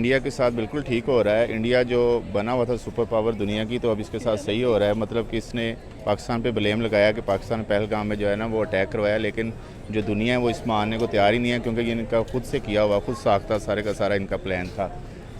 India के साथ बिल्कुल ठीक हो रहा है। इंडिया जो बना हुआ था सुपर पावर दुनिया की, तो अब इसके साथ सही हो रहा है। मतलब कि इसने पाकिस्तान पे ब्लेम लगाया कि पाकिस्तान पहलगाम में जो है ना वो अटैक करवाया, लेकिन जो दुनिया है वो इस मानने को तैयार ही नहीं है, क्योंकि ये इनका खुद से किया हुआ, खुद साख्ता सारे का सारा इनका प्लान था।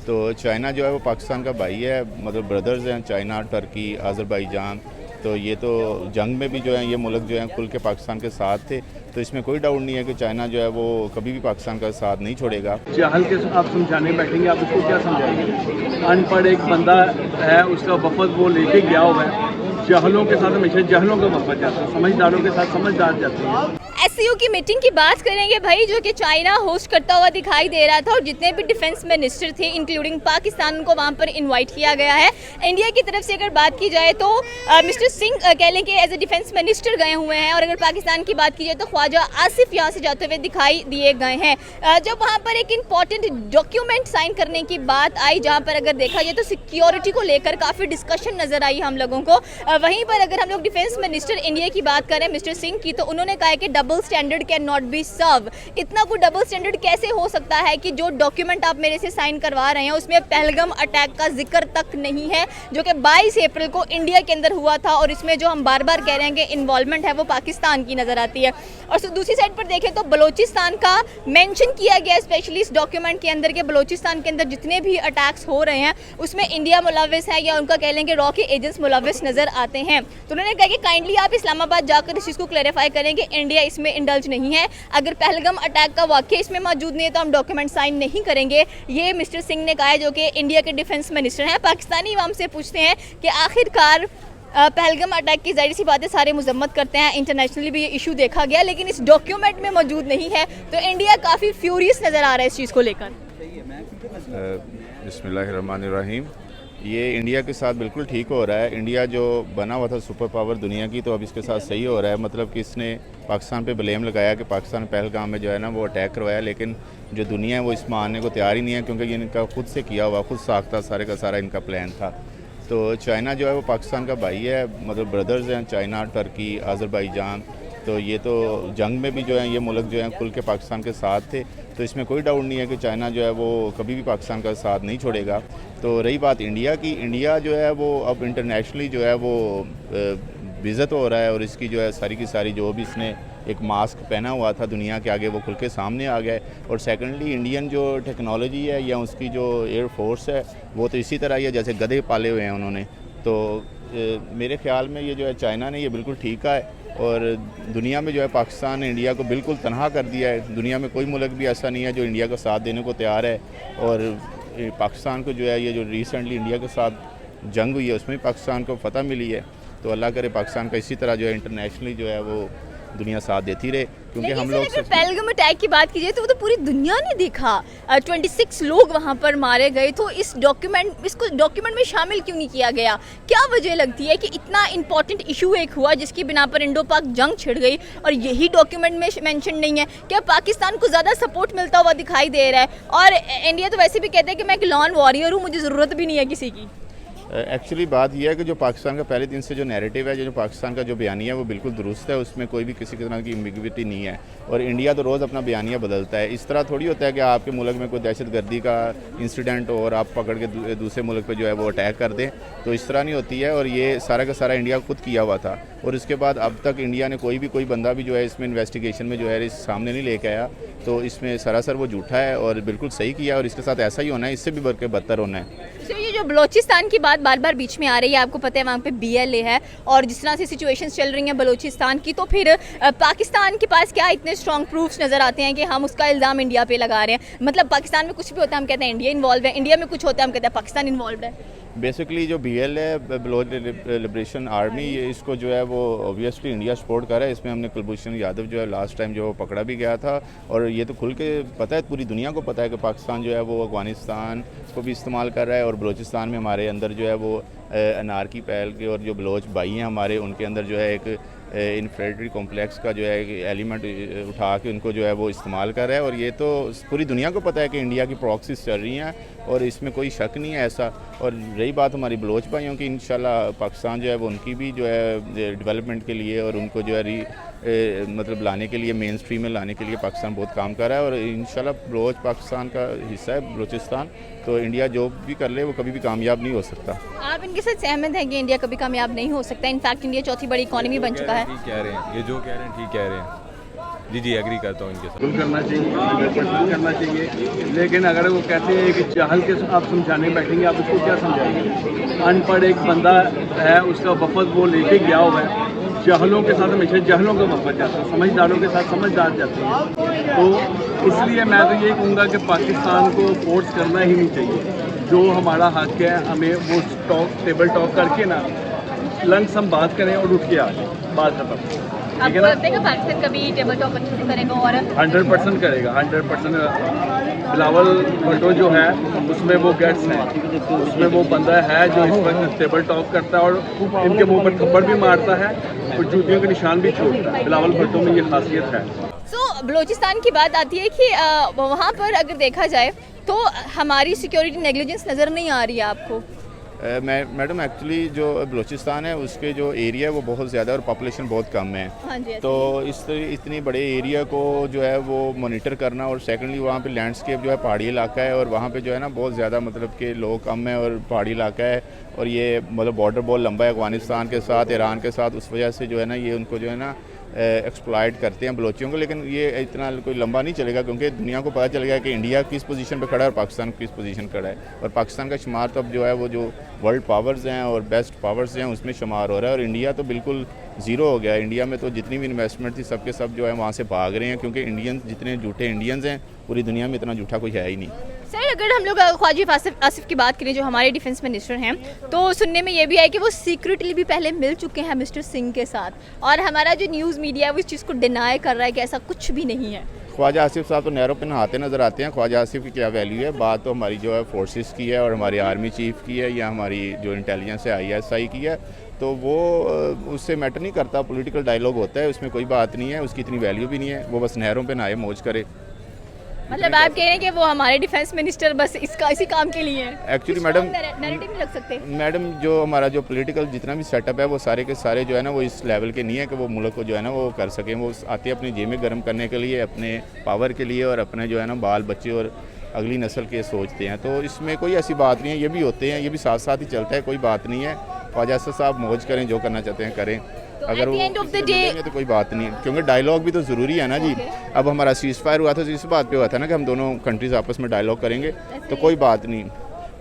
तो चाइना जो है वो पाकिस्तान का भाई है, मतलब ब्रदर्स हैं, चाइना, टर्की, अज़रबैजान। तो ये तो जंग में भी जो है ये मुल्क जो है खुल के पाकिस्तान के साथ थे। तो इसमें कोई डाउट नहीं है कि चाइना जो है वो कभी भी पाकिस्तान का साथ नहीं छोड़ेगा। जहल के आप समझाने बैठेंगे, आप उसको क्या समझाएंगे? अनपढ़ एक बंदा है, उसका वफद वो लेके गया हुआ है। जहलों के साथ हमेशा जहलों का वफद जाता है, समझदारों के साथ समझदार जाते हैं। एससीओ की मीटिंग की बात करेंगे भाई, जो कि चाइना होस्ट करता हुआ दिखाई दे रहा था, और जितने भी डिफेंस मिनिस्टर थे इंक्लूडिंग पाकिस्तान को वहां पर इनवाइट किया गया है। इंडिया की तरफ से अगर बात की जाए तो मिस्टर सिंह कह लें कि एज ए डिफेंस मिनिस्टर गए हुए हैं, और अगर पाकिस्तान की बात की जाए तो ख्वाजा आसिफ यहाँ से जाते हुए दिखाई दिए गए हैं। जब वहाँ पर एक इम्पॉर्टेंट डॉक्यूमेंट साइन करने की बात आई, जहाँ पर अगर देखा जाए तो सिक्योरिटी को लेकर काफ़ी डिस्कशन नजर आई हम लोगों को। वहीं पर अगर हम लोग डिफेंस मिनिस्टर इंडिया की बात करें मिस्टर सिंह की, तो उन्होंने कहा कि double standard can not be serve. इतना कोई डबल स्टैंडर्ड कैसे हो सकता है कि जो डॉक्यूमेंट आप मेरे से साइन करवा रहे हैं उसमें पहलगाम अटैक का जिक्र तक नहीं है, जो कि 22 अप्रैल को इंडिया के अंदर हुआ था, और इसमें जो हम बार बार कह रहे हैं कि इन्वॉल्वमेंट है वो पाकिस्तान की नजर आती है। और दूसरी साइड पर देखें तो बलोचिस्तान का मेंशन किया गया स्पेशली इस डॉक्यूमेंट के अंदर के बलोचिस्तान के अंदर जितने भी अटैक्स हो रहे हैं उसमें इंडिया मुलविस है, या उनका कह लें कि रॉ के एजेंट्स मुलविस नजर आते हैं। तो उन्होंने कहा कि काइंडली आप इस्लामाबाद जाकर इस चीज़ को क्लैरिफाई करें कि इंडिया इसमें इंडल्ज नहीं है। अगर पहलगाम अटैक का वाक़या इसमें मौजूद नहीं है तो हम डॉक्यूमेंट साइन नहीं करेंगे। ये मिस्टर सिंह ने कहा है, जो कि इंडिया के डिफेंस मिनिस्टर हैं। पाकिस्तानी अवाम से पूछते हैं कि आखिरकार पहलगाम अटैक की जाहिर सी बातें सारे मजम्मत करते हैं, इंटरनेशनली भी ये इशू देखा गया, लेकिन इस डॉक्यूमेंट में मौजूद नहीं है। तो इंडिया काफ़ी फ्यूरियस नज़र आ रहा है इस चीज़ को लेकर। बिस्मिल्लाहिर्रहमानिर्रहीम। ये इंडिया के साथ बिल्कुल ठीक हो रहा है। इंडिया जो बना हुआ था सुपर पावर दुनिया की, तो अब इसके साथ सही हो रहा है। मतलब कि इसने पाकिस्तान पे ब्लेम लगाया कि पाकिस्तान पहलगाम में जो है ना वो अटैक करवाया, लेकिन जो दुनिया है वो इस मानने को तैयार ही नहीं है, क्योंकि ये इनका खुद से किया हुआ, खुद साख्ता सारे का सारा इनका प्लान था। तो चाइना जो है वो पाकिस्तान का भाई है, मतलब ब्रदर्स हैं, चाइना, टर्की, अज़रबैजान। तो ये तो जंग में भी जो है ये मुल्क जो है खुल के पाकिस्तान के साथ थे। तो इसमें कोई डाउट नहीं है कि चाइना जो है वो कभी भी पाकिस्तान का साथ नहीं छोड़ेगा। तो रही बात इंडिया की, इंडिया जो है वो अब इंटरनेशनली जो है वो बेइज्जत हो रहा है, और इसकी जो है सारी की सारी जो भी इसने एक मास्क पहना हुआ था दुनिया के आगे वो खुल के सामने आ गया है। और सेकेंडली इंडियन जो टेक्नोलॉजी है या उसकी जो एयर फोर्स है वो तो इसी तरह ही है जैसे गधे पाले हुए हैं उन्होंने। तो मेरे ख्याल में ये जो है चाइना ने ये बिल्कुल ठीक है, और दुनिया में जो है पाकिस्तान ने इंडिया को बिल्कुल तनहा कर दिया है। दुनिया में कोई मुल्क भी ऐसा नहीं है जो इंडिया का साथ देने को तैयार है। और पाकिस्तान को जो है ये जो रिसेंटली इंडिया के साथ जंग हुई है उसमें पाकिस्तान को फतह मिली है। तो अल्लाह करे पाकिस्तान का इसी तरह जो है इंटरनेशनली जो है वो दुनिया साथ देती रहे, क्योंकि हम लोग अगर पहलगाम अटैक की बात की जाए तो वो तो पूरी दुनिया ने देखा। 26 लोग वहाँ पर मारे गए। तो इसको डॉक्यूमेंट में शामिल क्यों नहीं किया गया? क्या वजह लगती है कि इतना इंपॉर्टेंट इशू एक हुआ जिसकी बिना पर इंडो पाक जंग छिड़ गई, और यही डॉक्यूमेंट में मेंशन नहीं है? क्या पाकिस्तान को ज़्यादा सपोर्ट मिलता हुआ दिखाई दे रहा है? और इंडिया तो वैसे भी कहते हैं कि मैं एक लॉन वॉरियर हूँ, मुझे ज़रूरत भी नहीं है किसी की। एक्चुअली बात यह है कि जो पाकिस्तान का पहले दिन से जो नैरेटिव है, जो पाकिस्तान का जो बयानिया है वो बिल्कुल दुरुस्त है, उसमें कोई भी किसी तरह की एम्बिग्विटी नहीं है। और इंडिया तो रोज़ अपना बयानिया बदलता है। इस तरह थोड़ी होता है कि आपके मुल्क में कोई दहशतगर्दी का इंसिडेंट हो और आप पकड़ के दूसरे मुल्क पे जो है वो अटैक कर दें, तो इस तरह नहीं होती है। और ये सारा का सारा इंडिया खुद किया हुआ था, और इसके बाद अब तक इंडिया ने कोई बंदा भी जो है इसमें इन्वेस्टिगेशन में जो है इस सामने नहीं लेके आया। तो इसमें सरासर वो झूठा है और बिल्कुल सही किया, और इसके साथ ऐसा ही होना है, इससे भी बढ़ के बदतर होना है। तो ये जो बलोचिस्तान की बात बार बार बीच में आ रही है, आपको पता है वहाँ पे BLA है, और जिस तरह से सिचुएशंस चल रही हैं बलोचिस्तान की, तो फिर पाकिस्तान के पास क्या इतने स्ट्रॉन्ग प्रूफ्स नज़र आते हैं कि हम उसका इल्ज़ाम इंडिया पे लगा रहे हैं? मतलब पाकिस्तान में कुछ भी होता है हम कहते हैं इंडिया इन्वॉल्व है, इंडिया में कुछ होता है हम कहते हैं पाकिस्तान इन्वॉल्व है। बेसिकली जो BLA बलोच लिबरेशन आर्मी, इसको जो है वो ऑब्वियसली इंडिया सपोर्ट कर रहा है। इसमें हमने कुलभूषण यादव जो है लास्ट टाइम जो पकड़ा भी गया था, और ये तो खुल के पता है, पूरी दुनिया को पता है कि पाकिस्तान जो है वो अफगानिस्तान को भी इस्तेमाल कर रहा है, और बलोचिस्तान में हमारे अंदर जो है वो अनारकी पहल के और जो बलोच भाई हैं हमारे, उनके अंदर जो है एक इन्फिल्ट्री कॉम्प्लेक्स का जो है एलिमेंट उठा के उनको जो है वो इस्तेमाल कर रहा है। और ये तो पूरी दुनिया को पता है कि इंडिया की प्रॉक्सीज चल रही हैं और इसमें कोई शक नहीं है ऐसा। और रही बात हमारी बलोच भाइयों की, इंशाल्लाह पाकिस्तान जो है वो उनकी भी जो है डेवलपमेंट के लिए और उनको जो है मतलब लाने के लिए, मेन स्ट्रीम में लाने के लिए पाकिस्तान बहुत काम कर रहा है। और इंशाल्लाह बलोच पाकिस्तान का हिस्सा है, बलोचिस्तान, तो इंडिया जो भी कर ले वो कभी भी कामयाब नहीं हो सकता। आप इनके साथ सहमत हैं कि इंडिया कभी कामयाब नहीं हो सकता? इनफैक्ट इंडिया चौथी बड़ी इकोनॉमी बन चुका है। ठीक कह रहे हैं, ये जो कह रहे हैं ठीक कह रहे हैं। जी एग्री करता हूँ इनके साथ। बिल्कुल करना चाहिए, 100% करना चाहिए। लेकिन अगर वो कहते हैं कि जाहल के आप समझाने बैठेंगे, आप उसको क्या समझाएंगे? अनपढ़ एक बंदा है, उसका वफद वो लेके गया हुआ है। जाहलों के साथ हमेशा जाहलों का वफद जाता है, समझदारों के साथ समझदार जाते हैं। तो इसलिए मैं तो ये कहूँगा कि पाकिस्तान को फोर्स करना ही नहीं चाहिए। जो हमारा हक है हमें वो टेबल टॉक करके ना लंग्स हम बात करें और उठ के आ जाए, बात खत्म। ठीक है ना? आपको लगता है कि पाकिस्तान कभी टेबल टॉक अच्छे से करेगा? और 100% करेगा, 100%। बिलावल भुट्टो जो है उसमें वो गट्स हैं, उसमें वो बंदा है जो इस वक्त टेबल टॉक करता है और इनके मुंह पर थप्पड़ भी मारता है और जूतियों के निशान भी छोड़ता है। बिलावल भुट्टो में ये खासियत है। बलूचिस्तान की बात आती है कि वहाँ पर अगर देखा जाए तो हमारी सिक्योरिटी नेग्लिजेंस नज़र नहीं आ रही है आपको? मैडम एक्चुअली जो बलूचिस्तान है उसके जो एरिया है वो बहुत ज़्यादा और पॉपुलेशन बहुत कम है। हाँ जी, तो इतनी बड़े एरिया को जो है वो मॉनिटर करना, और सेकेंडली वहाँ पे लैंडस्केप जो है पहाड़ी इलाका है और वहाँ पे जो है ना बहुत ज़्यादा मतलब कि लोग कम है और पहाड़ी इलाका है। और ये मतलब बॉर्डर बहुत लंबा है अफगानिस्तान के साथ, ईरान के साथ, उस वजह से जो है ना ये उनको जो है ना एक्सप्लॉइट करते हैं बलोचियों को। लेकिन ये इतना कोई लंबा नहीं चलेगा क्योंकि दुनिया को पता चल गया कि इंडिया किस पोजीशन पे खड़ा है और पाकिस्तान किस पोजीशन खड़ा है। और पाकिस्तान का शुमार तो अब जो है वो जो वर्ल्ड पावर्स हैं और बेस्ट पावर्स हैं उसमें शुमार हो रहा है। और इंडिया तो बिल्कुल ज़ीरो हो गया है। इंडिया में तो जितनी भी इन्वेस्टमेंट थी सबके सब जो है वहाँ से भाग रहे हैं क्योंकि इंडियन जितने झूठे इंडियंस हैं पूरी दुनिया में इतना झूठा कोई है ही नहीं। सर, अगर हम लोग ख्वाजा आसिफ की बात करें जो हमारे डिफेंस मिनिस्टर हैं, तो सुनने में ये भी है कि वो सीक्रेटली भी पहले मिल चुके हैं मिस्टर सिंह के साथ, और हमारा जो न्यूज़ मीडिया है वो इस चीज़ को डिनाई कर रहा है कि ऐसा कुछ भी नहीं है। ख्वाजा आसिफ साहब तो नहरों पे नहाते नज़र आते हैं। ख्वाजा आसिफ की क्या वैल्यू है? बात तो हमारी जो है फोर्सेस की है और हमारी आर्मी चीफ की है या हमारी जो इंटेलिजेंस है ISI की है, तो वो उससे मैटर नहीं करता। पॉलिटिकल डायलॉग होता है, उसमें कोई बात नहीं है, उसकी इतनी वैल्यू भी नहीं है। वो बस नहरों पे नहाए मौज करे। मतलब आप कह रहे हैं कि वो हमारे डिफेंस मिनिस्टर बस इसी काम के लिए हैं? एक्चुअली मैडम नैरेटिव नहीं लग सकते? मैडम जो हमारा जो पॉलिटिकल जितना भी सेटअप है वो सारे के सारे जो है ना वो इस लेवल के नहीं है कि वो मुल्क को जो है ना वो कर सकें। वो आते हैं अपनी जेबें गर्म करने के लिए, अपने पावर के लिए और अपने जो है ना बाल बच्चे और अगली नस्ल के सोचते हैं। तो इसमें कोई ऐसी बात नहीं है, ये भी होते हैं, ये भी साथ साथ ही चलता है, कोई बात नहीं है। ख्वाजा साहब मौज करें, जो करना चाहते हैं करें। तो अगर वो मिलेंगे तो कोई बात नहीं है क्योंकि डायलॉग भी तो ज़रूरी है ना जी। अब हमारा सीज़ फायर हुआ था तो इस बात पे हुआ था ना कि हम दोनों कंट्रीज़ आपस में डायलॉग करेंगे, तो कोई बात नहीं।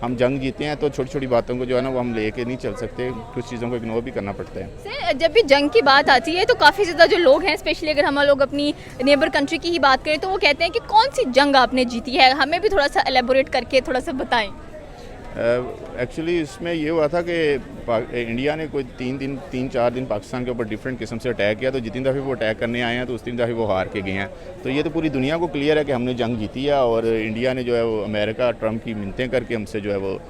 हम जंग जीते हैं तो छोटी छोटी बातों को जो है ना वो हम लेके नहीं चल सकते, कुछ चीज़ों को इग्नोर भी करना पड़ता है। सर, जब भी जंग की बात आती है तो काफ़ी ज़्यादा जो लोग हैं, स्पेशली अगर हम लोग अपनी नेबर कंट्री की ही बात करें, तो वो कहते हैं कि कौन सी जंग आपने जीती है? हमें भी थोड़ा सा एलेबोरेट करके थोड़ा सा बताएं। एक्चुअली इसमें ये हुआ था कि इंडिया ने कोई 3-4 दिन पाकिस्तान के ऊपर डिफरेंट किस्म से अटैक किया। तो जितनी दफ़े वो अटैक करने आए हैं तो उस 3 दफ़े वो हार के गए हैं। तो ये तो पूरी दुनिया को क्लियर है कि हमने जंग जीती है। और इंडिया ने जो है वो अमेरिका ट्रम्प की मिन्नतें करके हमसे जो है वो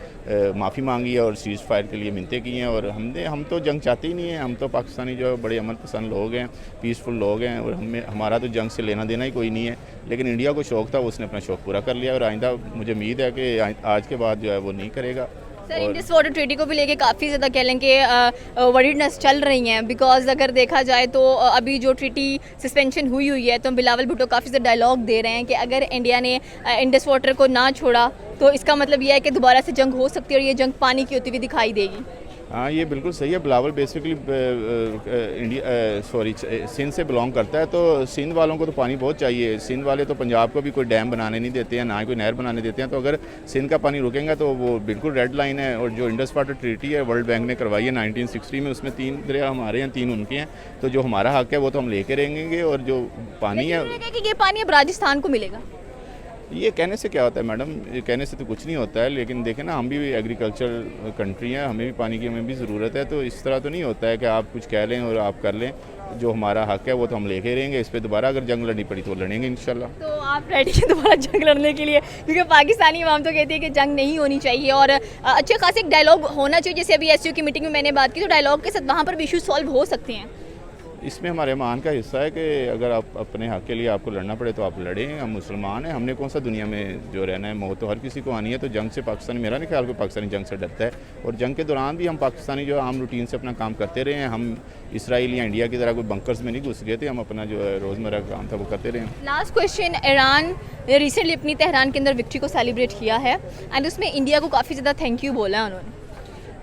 माफ़ी मांगी है और सीज़ फायर के लिए मिन्नतें की हैं। और हम तो जंग चाहते ही नहीं हैं। हम तो पाकिस्तानी जो है बड़े अमन पसंद लोग हैं, पीसफुल लोग हैं और हमारा तो जंग से लेना देना ही कोई नहीं है। लेकिन इंडिया को शौक़ था, उसने अपना शौक़ पूरा कर लिया और आइंदा मुझे उम्मीद है कि आज के बाद जो है वो नहीं करेगा। सर, इंडस वाटर ट्रीटी को भी लेके काफ़ी ज़्यादा कह लें कि वरीडनेस चल रही हैं, बिकॉज अगर देखा जाए तो अभी जो ट्रीटी सस्पेंशन हुई है तो बिलावल भुट्टो काफ़ी ज़्यादा डायलॉग दे रहे हैं कि अगर इंडिया ने इंडस वाटर को ना छोड़ा तो इसका मतलब यह है कि दोबारा से जंग हो सकती है और ये जंग पानी की होती हुई दिखाई देगी। हाँ, ये बिल्कुल सही है। बिलावल बेसिकली सिंध से बिलोंग करता है, तो सिंध वालों को तो पानी बहुत चाहिए। सिंध वाले तो पंजाब को भी कोई डैम बनाने नहीं देते हैं, ना ही कोई नहर बनाने देते हैं। तो अगर सिंध का पानी रुकेगा तो वो बिल्कुल रेड लाइन है। और जो इंडस वाटर ट्रीटी है वर्ल्ड बैंक ने करवाई है 1960 में, उसमें 3 दरिया हमारे हैं, 3 उनके हैं। तो जो हमारा हक है वो तो हम लेके रहेंगे। और जो पानी है कि ये पानी अब राजस्थान को मिलेगा। ये कहने से क्या होता है मैडम? ये कहने से तो कुछ नहीं होता है। लेकिन देखें ना, हम भी एग्रीकल्चर कंट्री हैं, हमें भी पानी की हमें भी ज़रूरत है। तो इस तरह तो नहीं होता है कि आप कुछ कह लें और आप कर लें। जो हमारा हक है वो तो हम लेके रहेंगे। इस पर दोबारा अगर जंग लड़नी पड़ी तो लड़ेंगे इंशाल्लाह। तो आप रेडी हैं दोबारा जंग लड़ने के लिए? क्योंकि पाकिस्तानी आवाम तो कहती है कि जंग नहीं होनी चाहिए और अच्छे खास एक डायलॉग होना चाहिए। जैसे अभी SU की मीटिंग में मैंने बात की, तो डायलॉग के साथ वहाँ पर भी इशू सॉल्व हो सकते हैं। इसमें हमारे ईमान का हिस्सा है कि अगर आप अपने हक़ के लिए आपको लड़ना पड़े तो आप लड़ें। हम मुसलमान हैं, हमने कौन सा दुनिया में जो रहना है, मौत तो हर किसी को आनी है। तो जंग से पाकिस्तानी, मेरा नहीं ख्याल कोई पाकिस्तानी जंग से डरता है। और जंग के दौरान भी हम पाकिस्तानी जो आम रूटीन से अपना काम करते रहे हैं। हम इसराइल या इंडिया की तरह कोई बंकर्स में नहीं घुस गए थे, हम अपना जो रोज़मर्रा का काम था वो करते रहे हैं। लास्ट क्वेश्चन, ईरान ने रिसेंटली अपनी तेहरान के अंदर विक्ट्री को सेलिब्रेट किया है एंड उसमें इंडिया को काफ़ी ज़्यादा थैंक यू बोला है उन्होंने।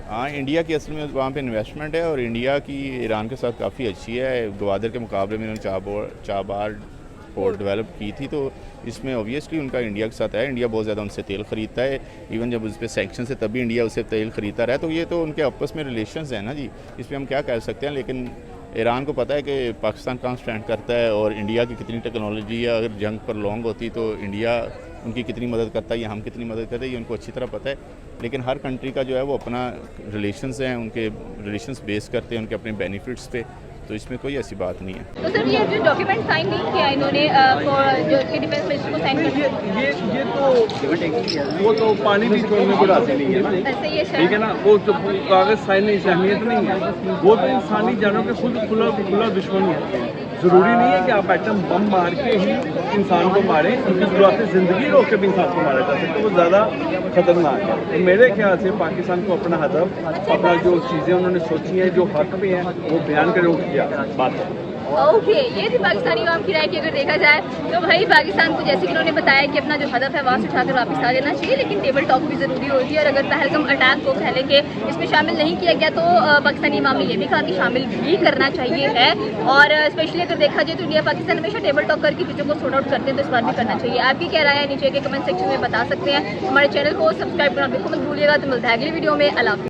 हाँ, इंडिया की असल में वहाँ पे इन्वेस्टमेंट है और इंडिया की ईरान के साथ काफ़ी अच्छी है। ग्वादर के मुकाबले में उन्होंने चाबार पोर्ट डेवलप की थी, तो इसमें ऑब्वियसली उनका इंडिया के साथ है। इंडिया बहुत ज़्यादा उनसे तेल ख़रीदता है, इवन जब उस पर सैक्शन है तभी इंडिया उससे तेल ख़रीदता रहा है। तो ये तो उनके आपस में रिलेशंस हैं ना जी, इस पर हम क्या कह सकते हैं। लेकिन ईरान को पता है कि पाकिस्तान कहाँ स्टैंड करता है और इंडिया की कितनी टेक्नोलॉजी है। अगर जंग पर लॉन्ग होती तो इंडिया उनकी कितनी मदद करता है या हम कितनी मदद करते हैं, ये उनको अच्छी तरह पता है। लेकिन हर कंट्री का जो है वो अपना रिलेशंस हैं, उनके रिलेशंस बेस करते हैं उनके अपने बेनिफिट्स पे, तो इसमें कोई ऐसी बात नहीं है। तो सर ये जो डॉक्यूमेंट साइन नहीं किया इन्होंने जो कि डिफेंस मिनिस्टर को साइन कर ये तो वो तो पानी भी छोड़ने को राजी नहीं है ना, ऐसे ही है ठीक है ना। वो तो कागज साइन नहीं, अहमियत नहीं है। वो तो इंसानी जानों के खुला दुश्मन है। ज़रूरी नहीं है कि आप एटम बम मार के ही इंसान को मारें, उनकी शुरुआती ज़िंदगी रोक के भी इंसान को मारा जा सकता है, वो ज़्यादा ख़तरनाक है। तो मेरे ख्याल से पाकिस्तान को अपना हदफ, अपना जो चीज़ें उन्होंने सोची हैं, जो हक में हैं, वो बयान करें, उठ गया बात है। ओके, ये थी पाकिस्तानी आवाम की राय की अगर देखा जाए तो भाई पाकिस्तान को जैसे कि उन्होंने बताया कि अपना जो हदफ है वहाँ से उठाकर वापस आ जाना चाहिए, लेकिन टेबल टॉक भी ज़रूरी होती है। और अगर पहलगाम अटैक को फैलेंगे इसमें शामिल नहीं किया गया तो पाकिस्तानी आवाम ने ये भी कहा कि शामिल भी करना चाहिए है। और स्पेशली अगर देखा जाए तो इंडिया पाकिस्तान हमेशा टेबल टॉक करके चीज़ों को सॉर्ट आउट करते हैं, तो इस बार भी करना चाहिए। आपकी क्या राय है नीचे के कमेंट सेक्शन में बता सकते हैं। हमारे चैनल को सब्सक्राइब करना बिल्कुल मत भूलिएगा। तो मिलता है अगली वीडियो में। अल्लाह हाफ़िज़।